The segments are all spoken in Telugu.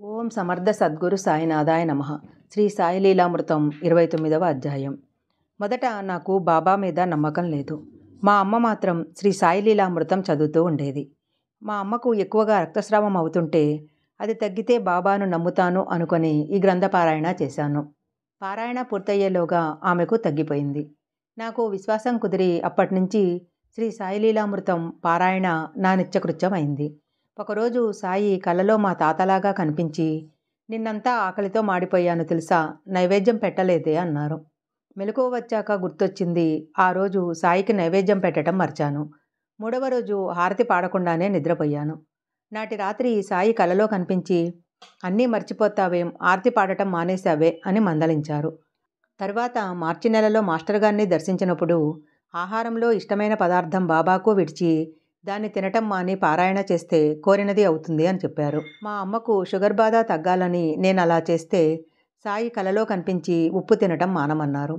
ఓం సమర్థ సద్గురు సాయినాథాయ నమః. శ్రీ సాయి లీలామృతం 29వ అధ్యాయం. మొదట నాకు బాబా మీద నమ్మకం లేదు. మా అమ్మ మాత్రం శ్రీ సాయి లీలామృతం చదువుతూ ఉండేది. మా అమ్మకు ఎక్కువగా రక్తస్రావం అవుతుంటే అది తగ్గితే బాబాను నమ్ముతాను అనుకొని ఈ గ్రంథ పారాయణ చేశాను. పారాయణ పూర్తయ్యేలోగా ఆమెకు తగ్గిపోయింది. నాకు విశ్వాసం కుదిరి అప్పటినుంచి శ్రీ సాయి లీలామృతం పారాయణ నా నిత్యకృత్యం అయింది. ఒకరోజు సాయి కలలో మా తాతలాగా కనిపించి, నిన్నంతా ఆకలితో మాడిపోయాను తెలుసా, నైవేద్యం పెట్టలేదే అన్నారు. మెలకువ వచ్చాక గుర్తొచ్చింది, ఆ రోజు సాయికి నైవేద్యం పెట్టడం మర్చాను. మూడవ రోజు హారతి పాడకుండానే నిద్రపోయాను. నాటి రాత్రి సాయి కలలో కనిపించి, అన్నీ మర్చిపోతావేం, ఆరతి పాడటం మానేశావే అని మందలించారు. తర్వాత మార్చి నెలలో మాస్టర్ గారిని దర్శించినప్పుడు ఆహారంలో ఇష్టమైన పదార్థం బాబాకు విడిచి దాన్ని తినటం మాని పారాయణ చేస్తే కోరినది అవుతుంది అని చెప్పారు. మా అమ్మకు షుగర్ బాధ తగ్గాలని నేను అలా చేస్తే సాయి కలలో కనిపించి ఉప్పు తినటం మానమన్నారు.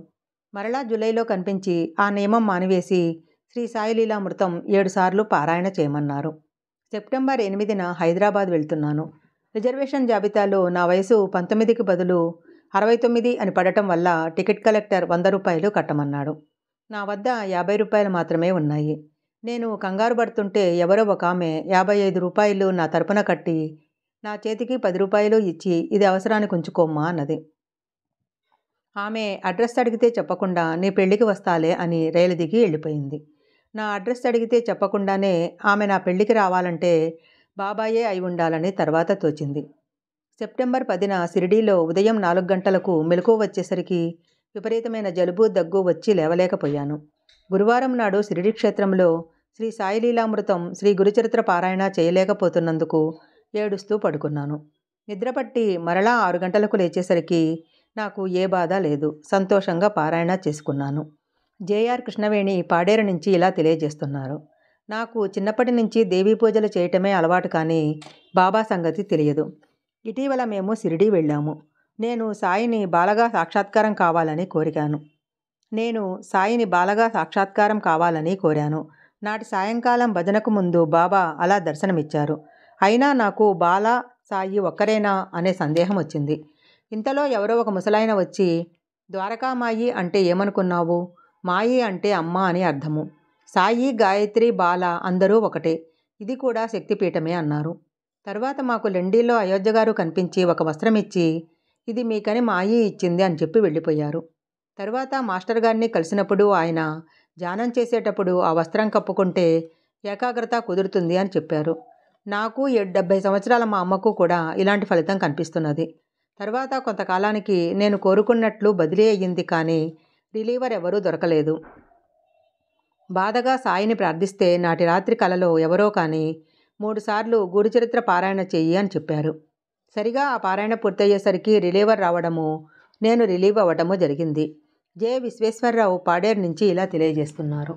మరలా జూలైలో కనిపించి ఆ నియమం మానివేసి శ్రీ సాయి లీలామృతం 7 సార్లు పారాయణ చేయమన్నారు. సెప్టెంబర్ 8న హైదరాబాద్ వెళ్తున్నాను. రిజర్వేషన్ జాబితాలో నా వయసు 19కి బదులు 69 అని పడటం వల్ల టికెట్ కలెక్టర్ 100 రూపాయలు కట్టమన్నాడు. నా వద్ద 50 రూపాయలు మాత్రమే ఉన్నాయి. నేను కంగారు పడుతుంటే ఎవరో ఒక ఆమె 55 రూపాయలు నా తరపున కట్టి నా చేతికి 10 రూపాయలు ఇచ్చి ఇది అవసరానికి ఉంచుకోమ్మా అన్నది. ఆమె అడ్రస్ అడిగితే చెప్పకుండా నీ పెళ్లికి వస్తాలే అని రైలు దిగి వెళ్ళిపోయింది. నా అడ్రస్ అడిగితే చెప్పకుండానే ఆమె నా పెళ్లికి రావాలంటే బాబాయే అయి ఉండాలని తర్వాత తోచింది. సెప్టెంబర్ 10న షిరిడీలో ఉదయం 4 గంటలకు మెలకువ వచ్చేసరికి విపరీతమైన జలుబు దగ్గు వచ్చి లేవలేకపోయాను. గురువారం నాడు షిరిడీ క్షేత్రంలో శ్రీ సాయి లీలామృతం శ్రీ గురుచరిత్ర పారాయణ చేయలేకపోతున్నందుకు ఏడుస్తూ పడుకున్నాను. నిద్రపట్టి మరలా 6 గంటలకు లేచేసరికి నాకు ఏ బాధ లేదు. సంతోషంగా పారాయణ చేసుకున్నాను. జేఆర్ కృష్ణవేణి పాడేరు నుంచి ఇలా తెలియజేస్తున్నారు. నాకు చిన్నప్పటి నుంచి దేవీ పూజలు చేయటమే అలవాటు, కానీ బాబా సంగతి తెలియదు. ఇటీవల మేము షిరిడీ వెళ్ళాము. నేను సాయిని బాలగా సాక్షాత్కారం కావాలని కోరాను. నాటి సాయంకాలం భజనకు ముందు బాబా అలా దర్శనమిచ్చారు. అయినా నాకు బాలా సాయి ఒక్కరేనా అనే సందేహం వచ్చింది. ఇంతలో ఎవరో ఒక ముసలాయన వచ్చి, ద్వారకామాయి అంటే ఏమనుకున్నావు, మాయి అంటే అమ్మ అని అర్థము. సాయి, గాయత్రి, బాల అందరూ ఒకటే, ఇది కూడా శక్తిపీఠమే అన్నారు. తర్వాత మాకు లెండీలో అయోధ్య గారు కనిపించి ఒక వస్త్రం ఇచ్చి, ఇది మీకని మాయి ఇచ్చింది అని చెప్పి వెళ్ళిపోయారు. తర్వాత మాస్టర్ గారిని కలిసినప్పుడు ఆయన ధ్యానం చేసేటప్పుడు ఆ వస్త్రం కప్పుకుంటే ఏకాగ్రత కుదురుతుంది అని చెప్పారు. నాకు 70 సంవత్సరాల మా అమ్మకు కూడా ఇలాంటి ఫలితం కనిపిస్తున్నది. తర్వాత కొంతకాలానికి నేను కోరుకున్నట్లు బదిలీ అయ్యింది, కానీ రిలీవర్ ఎవరూ దొరకలేదు. బాధగా సాయిని ప్రార్థిస్తే నాటి రాత్రి కలలో ఎవరో కానీ 3 సార్లు గురుచరిత్ర పారాయణ చెయ్యి అని చెప్పారు. సరిగా ఆ పారాయణ పూర్తయ్యేసరికి రిలీవర్ రావడము, నేను రిలీవ్ అవ్వడము జరిగింది. జె. విశ్వేశ్వరరావు పాడేరు నుంచి ఇలా తెలియజేస్తున్నారు.